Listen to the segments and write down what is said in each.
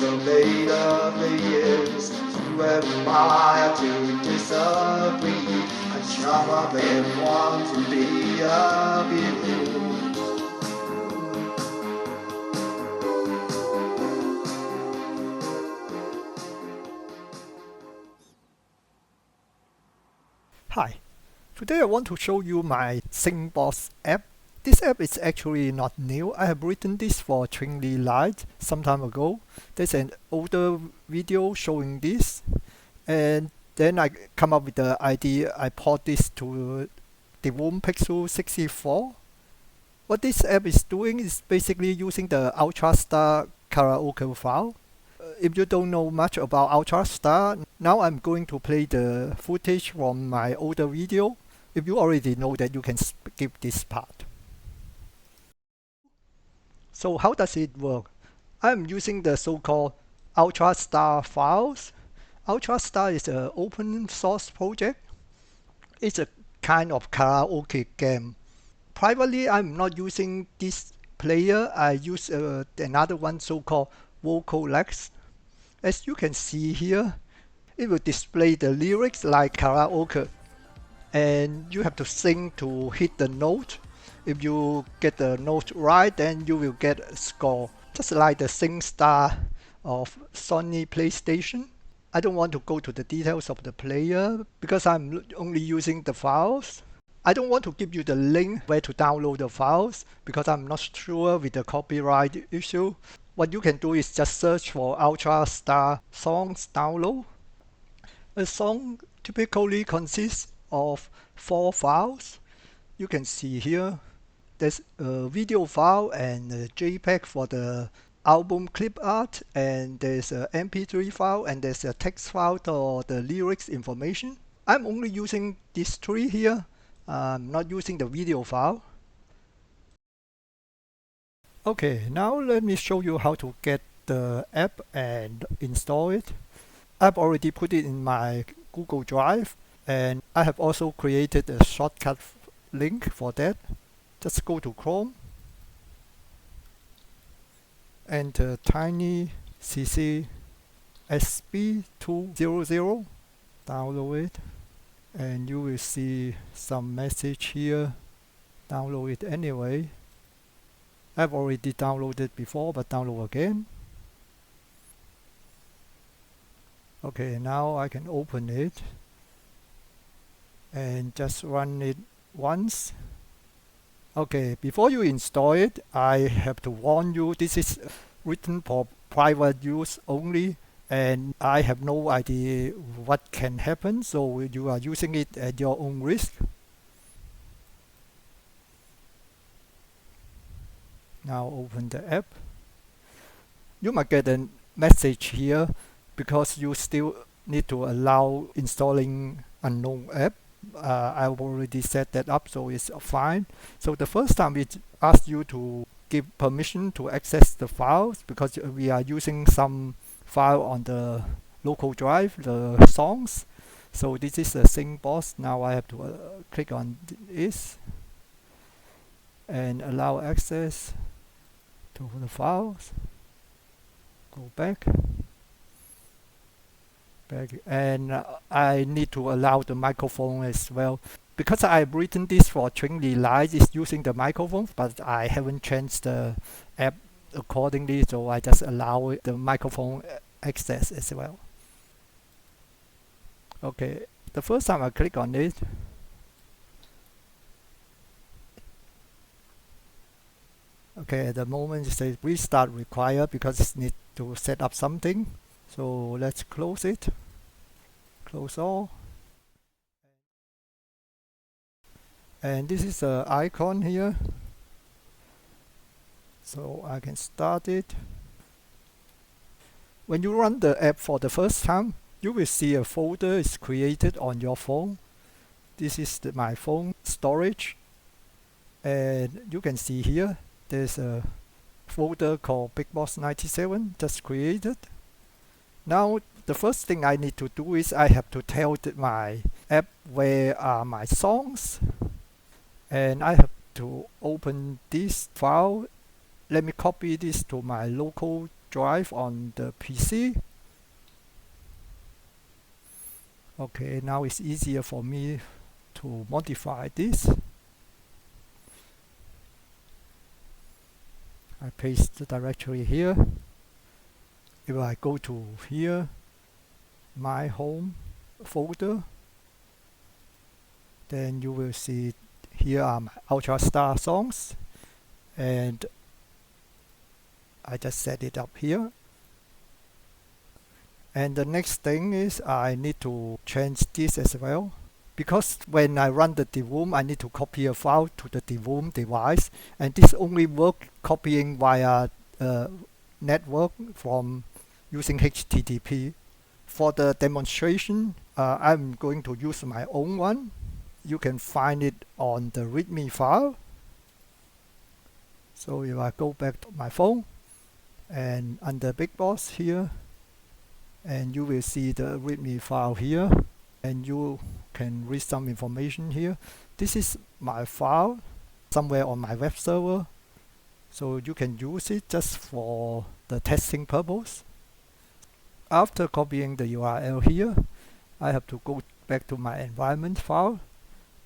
surveyed of the years. Who am I to disagree? I some of them want to be a you. Hi, today I want to show you my singBOSS app. This app is actually not new. I have written this for Twinkly Lite some time ago. There's an older video showing this, and then I come up with the idea. I port this to Divoom Pixoo64. What this app is doing is basically using the UltraStar karaoke file. If you don't know much about UltraStar, now I'm going to play the footage from my older video. If you already know that, you can skip this part. So how does it work? I'm using the so-called UltraStar files. UltraStar is an open source project. It's a kind of karaoke game. Privately, I'm not using this player. I use another one so-called Vocalex. As you can see here, it will display the lyrics like karaoke, and you have to sing to hit the note. If you get the note right, then you will get a score, just like the SingStar of Sony PlayStation. I don't want to go to the details of the player because I'm only using the files. I don't want to give you the link where to download the files because I'm not sure with the copyright issue. What you can do is just search for UltraStar songs download. A song typically consists of 4 files. You can see here there's a video file and a JPEG for the album clip art, and there's a MP3 file, and there's a text file for the lyrics information. I'm only using these 3 here. I'm not using the video file. Okay, now let me show you how to get the app and install it. I've already put it in my Google Drive, and I have also created a shortcut link for that. Just go to Chrome, enter tinycc-sb200, download it, and you will see some message here. Download it anyway. I've already downloaded before, but download again. Okay, now I can open it and just run it once. Okay, before you install it, I have to warn you, this is written for private use only, and I have no idea what can happen, so you are using it at your own risk. Now open the app. You might get a message here because you still need to allow installing unknown app. I've already set that up, so it's fine. So the first time it asks you to give permission to access the files because we are using some file on the local drive, the songs. So this is the singBOSS. Now I have to click on this and allow access to the files. Go back, and I need to allow the microphone as well. Because I've written this for Twinkly Lite, it's using the microphone, but I haven't changed the app accordingly, so I just allow the microphone access as well. Okay, the first time I click on it, okay, at the moment it says restart required because it needs to set up something. So let's close it. Close all. And this is the icon here. So I can start it. When you run the app for the first time, you will see a folder is created on your phone. This is my phone storage. And you can see here, there's a folder called BigBoss97 just created. Now the first thing I need to do is I have to tell my app where are my songs, and I have to open this file. Let me copy this to my local drive on the PC. Okay, now it's easier for me to modify this. I paste the directory here. If I go to here, my home folder, then you will see here are my Ultrastar songs, and I just set it up here. And the next thing is I need to change this as well, because when I run the Divoom, I need to copy a file to the Divoom device, and this only works copying via network from using HTTP. For the demonstration, I'm going to use my own one. You can find it on the README file. So if I go back to my phone and under Big Boss here, and you will see the README file here, and you can read some information here. This is my file somewhere on my web server, so you can use it just for the testing purpose. After copying the URL here, I have to go back to my environment file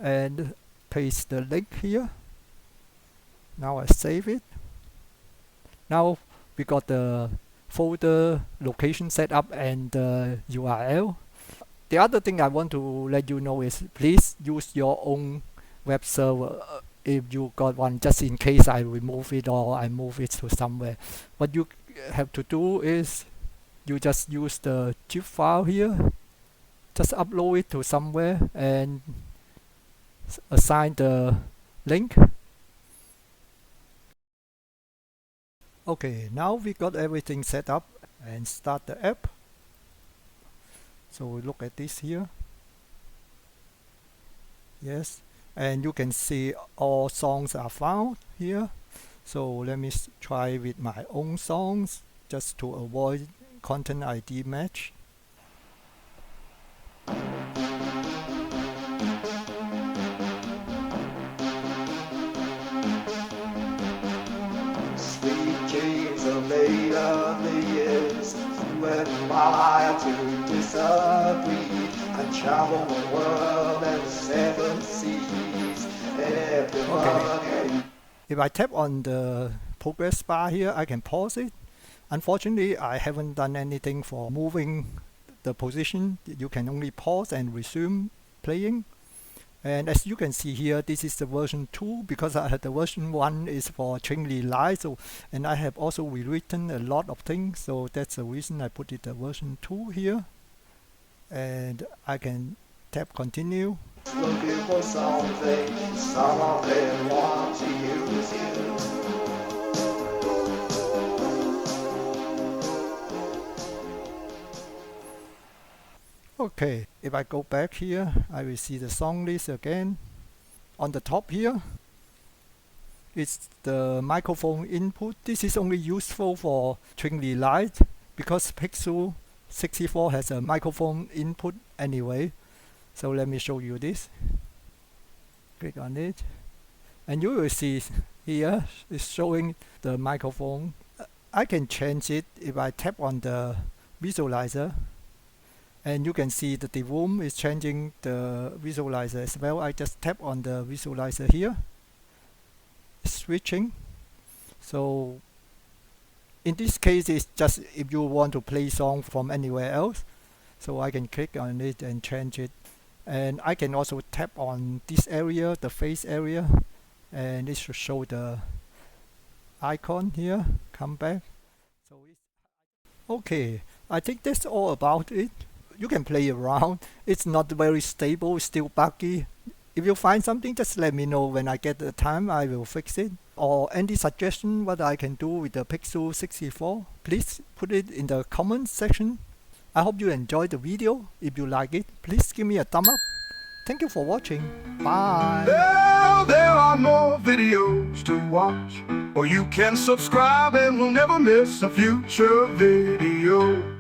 and paste the link here. Now I save it. Now we got the folder location set up and the URL. The other thing I want to let you know is please use your own web server if you got one, just in case I remove it or I move it to somewhere. What you have to do is you just use the zip file here, just upload it to somewhere and assign the link. Okay, now we got everything set up and start the app. So we look at this here. Yes, and you can see all songs are found here. So let me try with my own songs just to avoid content ID match. Sweet dreams are made of the years. Who am I to disagree? I travel the world and 7 seas. Okay. If I tap on the progress bar here, I can pause it. Unfortunately, I haven't done anything for moving the position. You can only pause and resume playing. And as you can see here, this is the version 2 because I had the version 1 is for Twinkly Live. So, and I have also rewritten a lot of things. So that's the reason I put it the version 2 here. And I can tap continue. Looking for something, some of them want to use you. Okay, if I go back here, I will see the song list again. On the top here, it's the microphone input. This is only useful for Twinkly Live because Pixoo64 has a microphone input anyway. So let me show you this. Click on it, and you will see here it's showing the microphone. I can change it if I tap on the visualizer. And you can see the Divoom is changing the visualizer as well. I just tap on the visualizer here. It's switching. So in this case, it's just if you want to play song from anywhere else. So I can click on it and change it. And I can also tap on this area, the face area, and it should show the icon here. Come back. So okay, I think that's all about it. You can play around. It's not very stable, it's still buggy. If you find something, just let me know. When I get the time, I will fix it. Or any suggestion what I can do with the Pixoo64, please put it in the comments section. I hope you enjoyed the video. If you like it, please give me a thumb up. Thank you for watching. Bye. Well, there are more videos to watch, or you can subscribe and we'll never miss a future video.